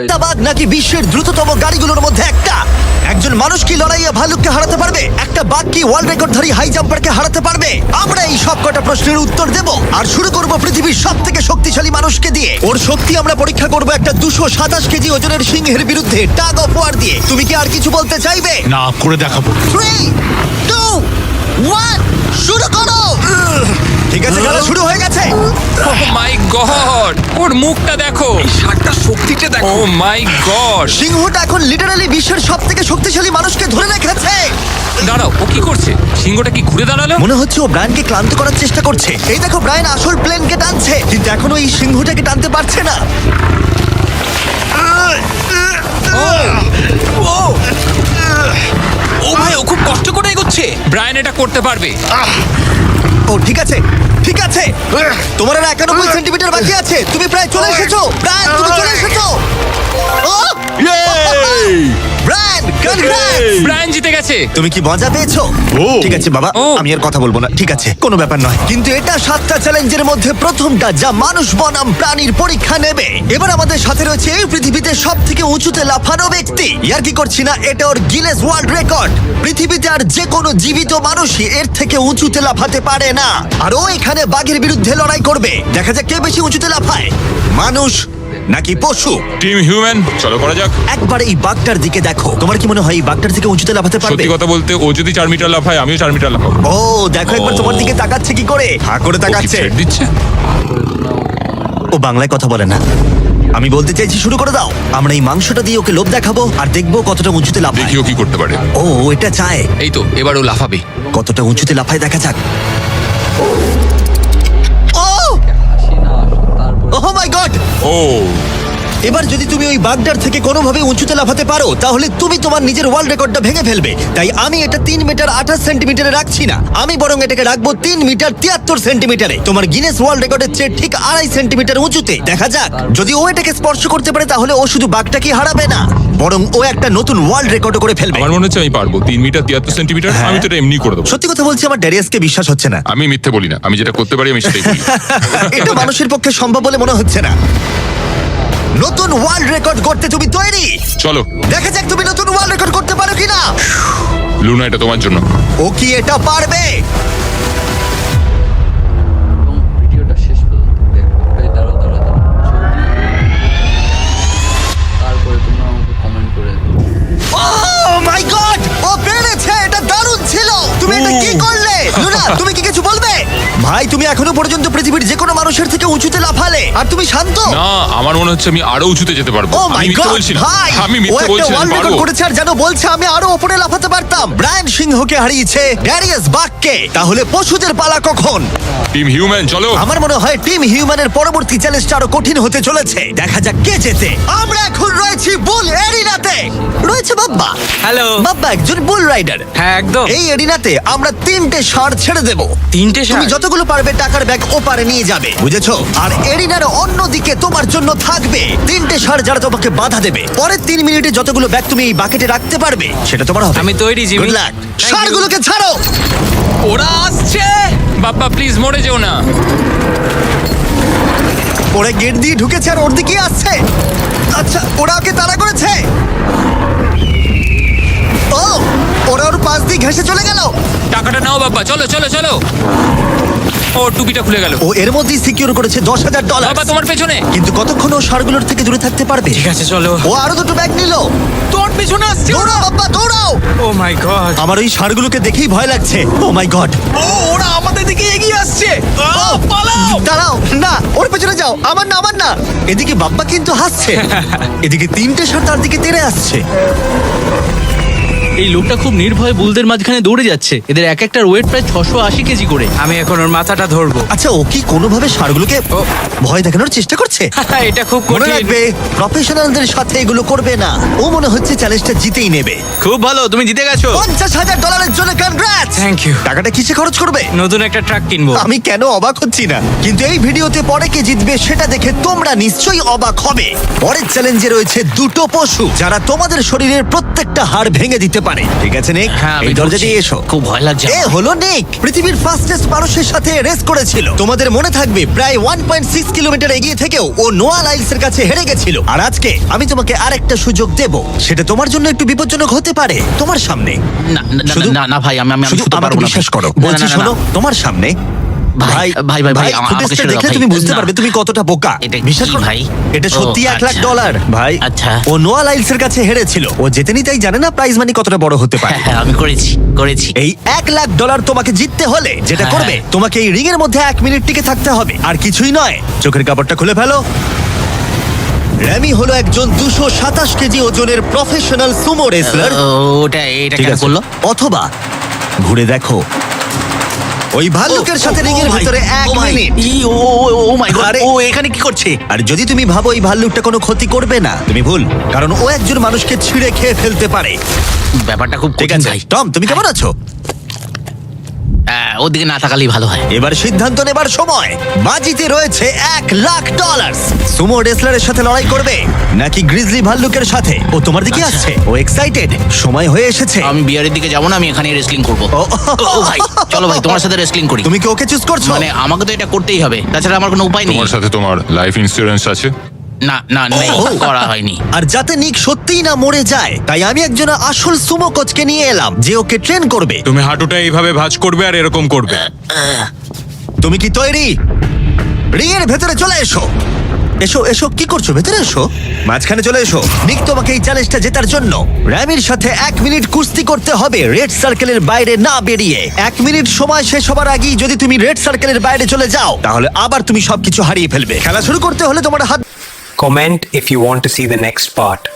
একটা বাঘ নাকি বিশ্বের দ্রুততম গাড়িগুলোর মধ্যে একটা? একজন মানুষ কি লড়াইয়ে ভালুককে হারাতে পারবে? একটা বাঘ কি ওয়ার্ল্ড রেকর্ডধারী হাই জাম্পারকে হারাতে পারবে? আমরা এই সব কটা প্রশ্নের উত্তর দেব আর শুরু করব পৃথিবীর সবথেকে শক্তিশালী মানুষকে দিয়ে। ওর শক্তি আমরা পরীক্ষা করব একটা 227 কেজি ওজনের সিংহের বিরুদ্ধে টাগ অফ ওয়ার দিয়ে। তুমি কি আর কিছু বলতে চাইবে? না, করে দেখাবো। 3 2 1 শুরু করো। ঠিক আছে, খেলা শুরু হয়ে গেছে। ও মাই গড, ওর মুখটা দেখো, শার্টটা শক্তিটা দেখো। ও মাই গড। সিংহটা এখন লিটারালি বিশ্বের সবথেকে শক্তিশালী মানুষকে ধরে রেখেছে। দাঁড়াও, ও কি করছে? সিংহটা কি ঘুরে দাঁড়ালো? মনে হচ্ছে ও ব্রায়ানকে ক্লান্ত করার চেষ্টা করছে। এই দেখো, ব্রায়ান আসল প্লেনকে টানছে, কিন্তু এখনো এই সিংহটাকে টানতে পারছে না। ও ভাই, ও খুব কষ্ট করে এগোচ্ছে। ব্রায়ান এটা করতে পারবে। ও ঠিক আছে, ঠিক আছে। তোমার আর 91 সেন্টিমিটার বাকি আছে। তুমি প্রায় চলে এসেছো। ব্রায়ান, তুমি চলে এসেছো। ও ব্রায়ান, কনগ্রেটস! ব্রায়ান জিতে গেছে। তুমি কি মজা পেয়েছো? ও। ঠিক আছে বাবা, ও। আমি আর কথা বলবো না। ঠিক আছে, কোনো ব্যাপার নয়। কিন্তু এটা 7টা চ্যালেঞ্জের মধ্যে প্রথমটা যা মানুষ বনাম প্রাণীর পরীক্ষা নেবে। এবার আমাদের সাথে রয়েছে এই পৃথিবীতে সবথেকে উঁচুতে লাফানো ব্যক্তি। ইয়ার কি করছি না, এটা ওর গিনেস ওয়ার্ল্ড রেকর্ড। পৃথিবীতে আর যে কোনো জীবিত মানুষই এর থেকে উঁচুতে লাফাতে পারে না। আর ও এখানে বাঘের বিরুদ্ধে লড়াই করবে। দেখা যাক কে বেশি উঁচুতে লাফায়, মানুষ নাকি পশু। টিম হিউম্যান, চলো করা যাক। একবার এই বাঘটার দিকে দেখো। তোমার কি মনে হয় এই বাঘটার থেকে উঁচুতে লাফাতে পারবে? সত্যি কথা বলতে, ও যদি 4 মিটার লাফায়, আমিও 4 মিটার লাফাবো। ও দেখো, একবার তোমার দিকে তাকাচ্ছে কি করে, হা করে ও কি তাকাচ্ছে। ছেড়ে দিচ্ছে? ও বাংলায় কথা বলে না। আমি বলতে চাইছি শুরু করে দাও। আমরা এই মাংসটা দিয়ে ওকে লোভ দেখাবো আর দেখবো কতটা উঁচুতে লাফায়। দেখি ও কি করতে পারে। ও এটা চায়। এই তো, এবার ও লাফাবে। কতটা উঁচুতে লাফায় দেখা যাক। ও মাই গড! ও এবার যদি তুমি ওই বাগদার থেকে কোনোভাবে উঁচুতে লাফাতে পারো, তাহলে তুমি তোমার নিজের ওয়ার্ল্ড রেকর্ডটা ভেঙে ফেলবে। তাই আমি এটা 3 মিটার 28 সেন্টিমিটারে রাখছি না। আমি বরং এটাকে রাখবো 3 মিটার 73 সেন্টিমিটারে। তোমার গিনেস ওয়ার্ল্ড রেকর্ডের চেয়ে ঠিক 2.5 সেন্টিমিটার উঁচুতে। দেখা যাক, যদি ও এটাকে স্পর্শ করতে পারে, তাহলে ও শুধু বাঘটাকে হারাবে না, বরং ও একটা নতুন ওয়ার্ল্ড রেকর্ড করে ফেলবে। আমার মনে হচ্ছে আমি পারবো। 3 মিটার 73 সেন্টিমিটার। হ্যাঁ। আমি তো এটা এমনি করে দেবো। সত্যি কথা বলছি, আমার ড্যারিয়াসকে বিশ্বাস হচ্ছে না। আমি মিথ্যে বলি না, আমি যেটা করতে পারি আমি সেটাই বলি। এটা মানুষের পক্ষে সম্ভব বলে মনে হচ্ছে না। নতুন ওয়ার্ল্ড রেকর্ড করতে তুমি তৈরি? চলো দেখা যাক তুমি নতুন ওয়ার্ল্ড রেকর্ড করতে পারো কিনা। লুনা, এটা তোমার জন্য। ও কি এটা পারবে? এবং ভিডিওটা শেষ পর্যন্ত দেখো। এই দাঁড়াও দাঁড়াও দাঁড়াও, তারপরে তোমরা আমাকে কমেন্ট করে দিও। ও মাই গড, ও পেরেছে! এটা দারুণ ছিল। তুমি এটা কি করলে? লুনা, তুমি কি কিছু বলবে? ভাই, তুমি এখনো পর্যন্ত পৃথিবীর যে কোনো মানুষের থেকে উঁচুতে লাফালে, আর তুমি শান্ত। না, আমার মনে হচ্ছে আমি আরো উঁচুতে যেতে পারবো। ও আমি মাই মিথ্যে গড বলছি না। ভাই, আমি ও মিথ্যে একটা বলছি না, ওয়ার্ল্ড আমি রেকর্ড পারবো। করেছে আর যেন বলছে আমি আরো উপরে লাফাতে পারতাম। ব্রায়ান সিংহকে হারিয়েছে ড্যারিয়াস বাঘকে। তাহলে পশুদের পালা কখন? টিম হিউম্যান, চলো। আমার মনে হয় টিম হিউম্যানের পরবর্তী চ্যালেঞ্জটা আরো কঠিন হতে চলেছে। দেখা যাক কে জেতে। আমরা এখন রয়েছি বুল এরিনাতে। রয়েছে বাব্বা। হ্যালো। বাব্বা একজন বুল রাইডার। হ্যাঁ, একদম। এই এরিনাতে আমরা 3টে ষাঁড় ছেড়ে দেব। 3টে তুমি ষাঁড়? যতগুলো পারবে টাকার ব্যাগ ওপারে নিয়ে যাবে, বুঝেছো? আর এরিনার অন্যদিকে তোমার জন্য থাকবে 3টে ষাঁড় যারা তোমাকে বাধা দেবে। পরের 3 মিনিটে যতগুলো ব্যাগ তুমি এই বাকেটে রাখতে পারবে সেটা তোমার হবে। আমি তৈরি, Jimmy. Good luck. Thank you. ষাঁড়গুলোকে ছাড়ো। ওরা আসছে। বাপ্পা প্লিজ মরে যেও না। ওরা গেট দিয়ে ঢুকেছে আর ওর দিকেই আসছে। আচ্ছা, ওরা ওকে তাড়া করেছে। ও, ওরা ওর পাশ দিয়ে ঘেঁষে চলে গেল। টাকাটা নাও বাপ্পা, চলো চলো চলো। ও টুপিটা খুলে গেল। ও এর মধ্যেই সিকিউর করেছে $10,000। বাবা তোমার পেছনে। কিন্তু কতক্ষণ ও ষাঁড়গুলোর থেকে দূরে থাকতে পারবে? ঠিক আছে, চলো। ও আরো 2টো ব্যাগ নিল। তোর পিছনে আসছে। দৌড়াও বাবা, দৌড়াও। ও মাই গড। আমার ওই ষাঁড়গুলোকে দেখেই ভয় লাগছে। ও মাই গড। ও, ওরা আমাদের দিকে এগিয়ে আসছে। পালাও। দাঁড়াও, না, ওর পেছনে যাও। আমার না, আমার না। এদিকে বাব্বা কিন্তু হাসছে। এদিকে 3টে ষাঁড় তার দিকে তেড়ে আসছে। এই লোকটা খুব নির্ভয়ে বুলদের মাঝখানে দৌড়ে যাচ্ছে। এদের এক একটার ওয়েট প্রায় 680 কেজি করে। আমি এখন ওর মাথাটা ধরবো। আচ্ছা, ও কি কোনোভাবে ষাঁড়গুলোকে ভয় দেখানোর চেষ্টা করছে? এটা খুব মনে কঠিন। রাখবে, প্রফেশনালদের সাথে এগুলো করবে না। ও মনে হচ্ছে চ্যালেঞ্জটা জিতেই নেবে। খুব ভালো, তুমি জিতে গেছো। $50,000 জন্য কনগ্রাটস। Thank you. টাকাটা কিসে খরচ করবে? নতুন একটা ট্রাক কিনবো। আমি কেন অবাক হচ্ছি না, কিন্তু এই ভিডিওতে পরে কে জিতবে সেটা দেখে তোমরা নিশ্চয়ই অবাক হবে। পরের চ্যালেঞ্জে রয়েছে 2টো পশু যারা তোমাদের শরীরের প্রত্যেকটা হাড় ভেঙে দিতে পারে। ঠিক আছে নিক, হ্যাঁ আমি এই দরজা ঢুকছি। দিয়ে এসো। খুব ভয় লাগছে এ আমার। হলো নিক, পৃথিবীর ফাস্টেস্ট মানুষের সাথে রেস করেছিল। তোমাদের মনে থাকবে প্রায় 1.6 কিলোমিটার এগিয়ে থেকেও ও নোয়া লাইলসের কাছে হেরে গেছিল। আর আজকে আমি তোমাকে আরেকটা সুযোগ দেব, সেটা তোমার জন্য একটু বিপজ্জনক হতে পারে। তোমার সামনে না না, না, শুধু- না না ভাই আমি শুধু শুতে আমাকে পারবো না বিশ্বাস ভাই। করো, না, না, বলছি না, না, শোনো, না। তোমার সামনে ভাই, ভাই, আমাকে ফুটেজটা ছেড়ে দাও, দেখলে ভাই। তুমি বুঝতে না। পারবে তুমি কতটা বোকা। এটা বিশ্বাস কি করো ভাই? এটা সত্যি ও, $1,00,000 আচ্ছা। ভাই। আচ্ছা। ও নোয়া লাইলসের কাছে হেরেছিল, ও জেতেনি তাই জানে না প্রাইজ মানি কতটা বড় হতে পারে। হ্যাঁ আমি করেছি এই $1,00,000 তোমাকে জিততে হলে যেটা হ্যাঁ, করবে, হ্যাঁ। তোমাকে এই রিং এর মধ্যে 1 মিনিট টিকে থাকতে হবে, আর কিছুই নয়। চোখের কাপড়টা খুলে ফেলো। র্যামি হলো একজন 227 কেজি ওজনের প্রফেশনাল সুমো রেসলার। এটা ঠিক কেন আছে, করলো? অথবা ঘুরে দেখো ওই ভাল্লুকের সাথে রিং এর ভিতরে 1 মিনিট। ও মাই গড, আরে- ও এখানে কি করছে? আর যদি তুমি ভাবো এই ভাল্লুকটা কোনো ক্ষতি করবে না, তুমি ভুল, কারণ ও একজন মানুষকে ছিঁড়ে খেয়ে ফেলতে পারে। ব্যাপারটা খুব ঠিক কঠিন আছে ভাই। টম, তুমি কেমন আছো? ওদিকে না তাকালেই ভালো হয়। এবার সিদ্ধান্ত নেবার সময়। বাজিতে রয়েছে $1,00,000। সুমো রেসলারের সাথে লড়াই করবে নাকি গ্রিজলি ভাল্লুকের সাথে? ও তোমার দিকে আচ্ছা। আসছে, ও এক্সাইটেড, সময় হয়ে এসেছে। আমি বিয়ারের দিকে যাবো না, আমি এখানে রেসলিং করবো। ও, ও ভাই চলো ভাই তোমার সাথে রেসলিং করি। তুমি কি ওকে চুজ করছো? মানে আমাকে তো এটা করতেই হবে, তাছাড়া আমার কোনো উপায় নেই। তোমার সাথে তোমার লাইফ ইন্স্যুরেন্স আছে? না না নেই, ও। করা হয়নি। আর যাতে নিক সত্যিই না মরে যায়, তাই আমি একজন আসল সুমো কোচকে নিয়ে এলাম যে ওকে ট্রেন করবে। তুমি হাঁটুটা এইভাবে ভাঁজ করবে আর এরকম করবে। তুমি কি তৈরি? রিং এর ভেতরে চলে এসো। এসো এসো, কি করছো? ভেতরে এসো, মাঝখানে চলে এসো। নিক তোমাকে এই চ্যালেঞ্জটা জেতার জন্য র্যামির সাথে 1 মিনিট কুস্তি করতে হবে রেড সার্কেলের বাইরে না বেরিয়ে। 1 মিনিট সময় শেষ হবার আগেই যদি তুমি রেড সার্কেলের বাইরে চলে যাও, তাহলে আবার তুমি সবকিছু হারিয়ে ফেলবে। খেলা শুরু করতে হলে তোমার হাত Comment if you want to see the next part.